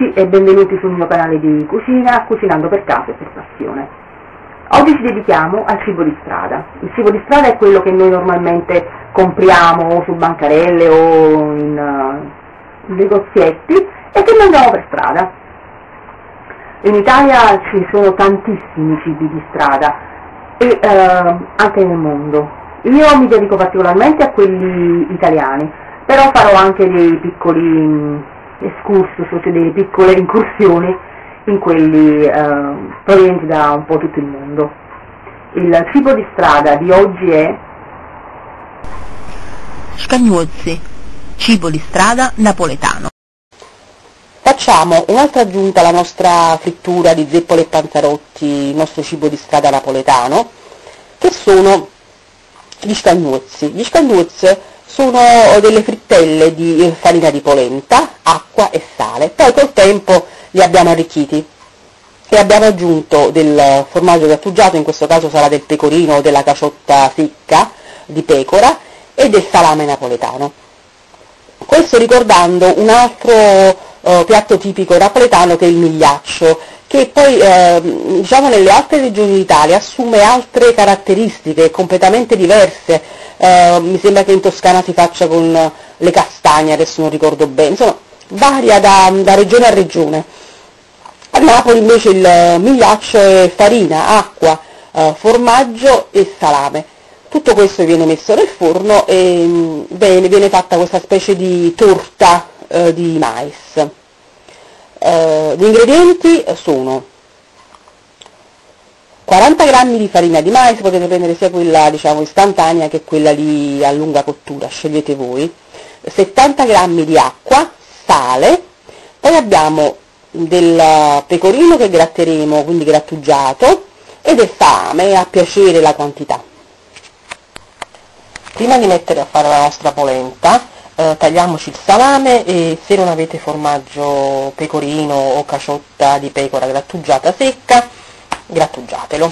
tutti e benvenuti sul mio canale di cucina, Cucinando per caso e per passione. Oggi ci dedichiamo al cibo di strada. Il cibo di strada è quello che noi normalmente compriamo o su bancarelle o in negozietti e che mangiamo per strada. In Italia ci sono tantissimi cibi di strada e anche nel mondo. Io mi dedico particolarmente a quelli italiani, però farò anche dei piccoli excursus, cioè delle piccole incursioni in quelli provenienti da un po' tutto il mondo. Il cibo di strada di oggi è Scagnozzi, cibo di strada napoletano. Facciamo un'altra aggiunta alla nostra frittura di zeppole e panzarotti, il nostro cibo di strada napoletano, che sono gli scagnozzi. Gli scagnozzi sono delle frittelle di farina di polenta, acqua e sale. Poi col tempo li abbiamo arricchiti e abbiamo aggiunto del formaggio grattugiato, in questo caso sarà del pecorino o della caciotta secca di pecora, e del salame napoletano. Questo ricordando un altro piatto tipico napoletano, che è il migliaccio, che poi diciamo nelle altre regioni d'Italia assume altre caratteristiche completamente diverse. Mi sembra che in Toscana si faccia con le castagne, adesso non ricordo bene, insomma varia da regione a regione. A Napoli invece il migliaccio è farina, acqua, formaggio e salame. Tutto questo viene messo nel forno e viene fatta questa specie di torta di mais. Gli ingredienti sono 40 grammi di farina di mais, potete prendere sia quella diciamo istantanea che quella lì a lunga cottura, scegliete voi, 70 grammi di acqua, sale, poi abbiamo del pecorino che gratteremo, quindi grattugiato, e del salame a piacere la quantità. Prima di mettere a fare la nostra polenta, tagliamoci il salame e se non avete formaggio pecorino o caciotta di pecora grattugiata secca, grattugiatelo,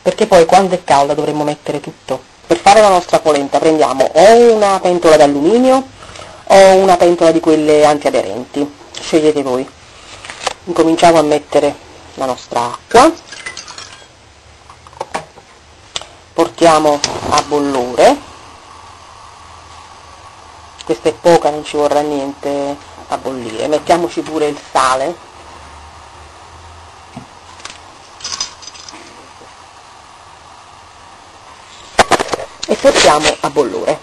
perché poi quando è calda dovremo mettere tutto. Per fare la nostra polenta prendiamo o una pentola d'alluminio o una pentola di quelle antiaderenti, scegliete voi. Incominciamo a mettere la nostra acqua, portiamo a bollore. Questa è poca, non ci vorrà niente a bollire, mettiamoci pure il sale, e portiamo a bollore.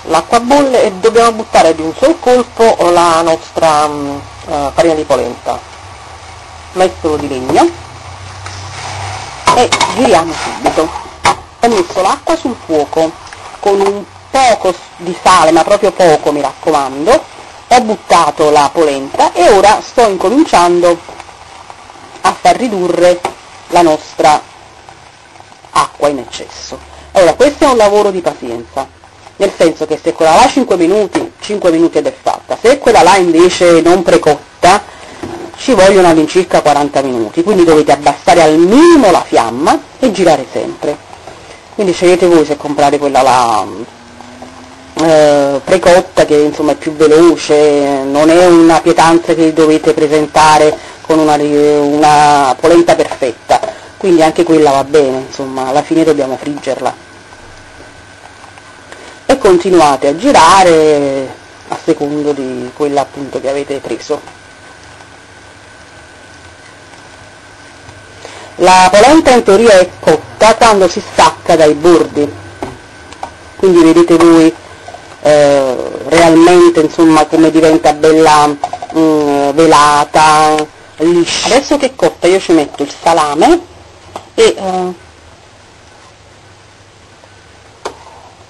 L'acqua bolle e dobbiamo buttare di un sol colpo la nostra farina di polenta, mestolo di legno, e giriamo subito. Ho messo l'acqua sul fuoco con un poco di sale, ma proprio poco, mi raccomando, ho buttato la polenta e ora sto incominciando a far ridurre la nostra acqua in eccesso. Allora, questo è un lavoro di pazienza, nel senso che se quella là 5 minuti ed è fatta, se quella là invece non precotta ci vogliono all'incirca 40 minuti, quindi dovete abbassare al minimo la fiamma e girare sempre. Quindi scegliete voi se comprare quella là precotta, che insomma è più veloce, non è una pietanza che dovete presentare con una polenta perfetta, quindi anche quella va bene, insomma alla fine dobbiamo friggerla. E continuate a girare a secondo di quella appunto che avete preso. La polenta in teoria è cotta quando si stacca dai bordi, quindi vedete voi realmente insomma come diventa bella velata, liscia. Adesso che è cotta io ci metto il salame e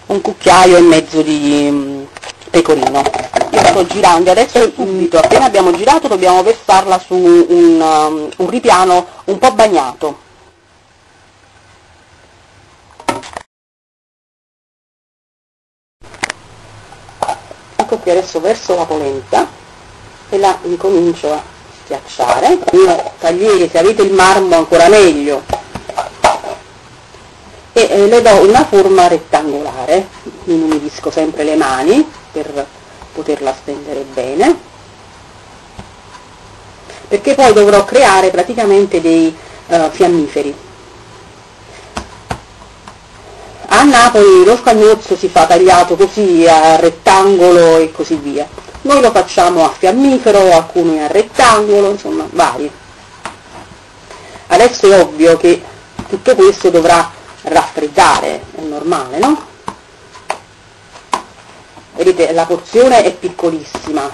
un cucchiaio e mezzo di pecorino. Io sto girando adesso subito, appena abbiamo girato dobbiamo versarla su un ripiano un po' bagnato. Ecco qui, adesso verso la polenta e la incomincio a schiacciare. Tagliere, se avete il marmo ancora meglio, e le do una forma rettangolare. Mi umidisco sempre le mani per poterla stendere bene, perché poi dovrò creare praticamente dei fiammiferi. A Napoli lo scagnozzo si fa tagliato così a rettangolo e così via, noi lo facciamo a fiammifero, alcuni a rettangolo, insomma vari. Adesso è ovvio che tutto questo dovrà raffreddare, è normale, no? Vedete, la porzione è piccolissima,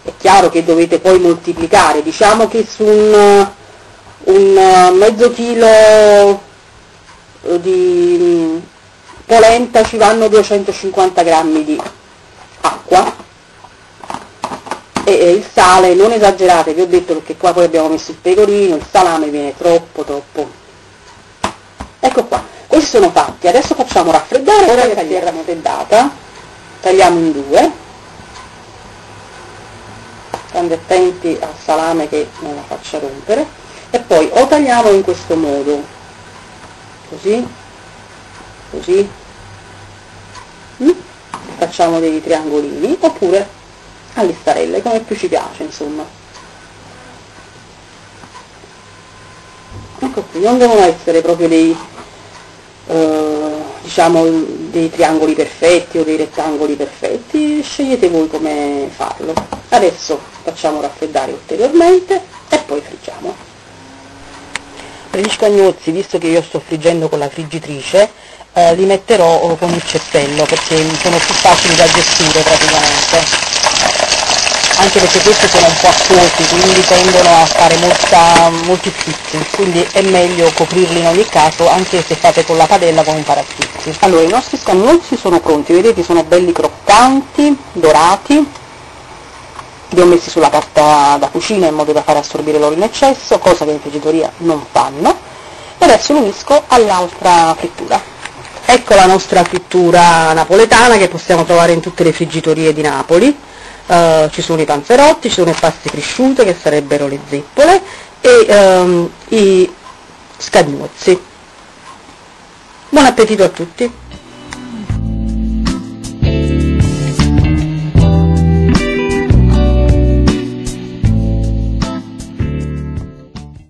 è chiaro che dovete poi moltiplicare, diciamo che su un mezzo chilo di polenta ci vanno 250 grammi di acqua, e il sale non esagerate, vi ho detto, perché qua poi abbiamo messo il pecorino, il salame viene troppo. Ecco qua, questi sono fatti. Adesso facciamo raffreddare. Ora che la terra raffreddata tagliamo in due, stando attenti al salame che non la faccia rompere, e poi o tagliamo in questo modo, così, facciamo dei triangolini, oppure a listarelle, come più ci piace, insomma. Ecco qui, non devono essere proprio dei diciamo dei triangoli perfetti o dei rettangoli perfetti, scegliete voi come farlo. Adesso facciamo raffreddare ulteriormente e poi friggiamo. Per gli scagnozzi, visto che io sto friggendo con la friggitrice, li metterò con il cestello, perché sono più facili da gestire praticamente, anche perché questi sono un po' acquosi, quindi tendono a fare molti spizzi, quindi è meglio coprirli in ogni caso, anche se fate con la padella con un paraspizzi. Allora, i nostri scagnozzi sono pronti, vedete, sono belli croccanti, dorati, li ho messi sulla carta da cucina in modo da far assorbire l'olio in eccesso, cosa che in friggitoria non fanno, e adesso lo unisco all'altra frittura. Ecco la nostra frittura napoletana, che possiamo trovare in tutte le friggitorie di Napoli. Ci sono i panzerotti, ci sono le paste cresciute, che sarebbero le zeppole, e i scagnozzi. Buon appetito a tutti!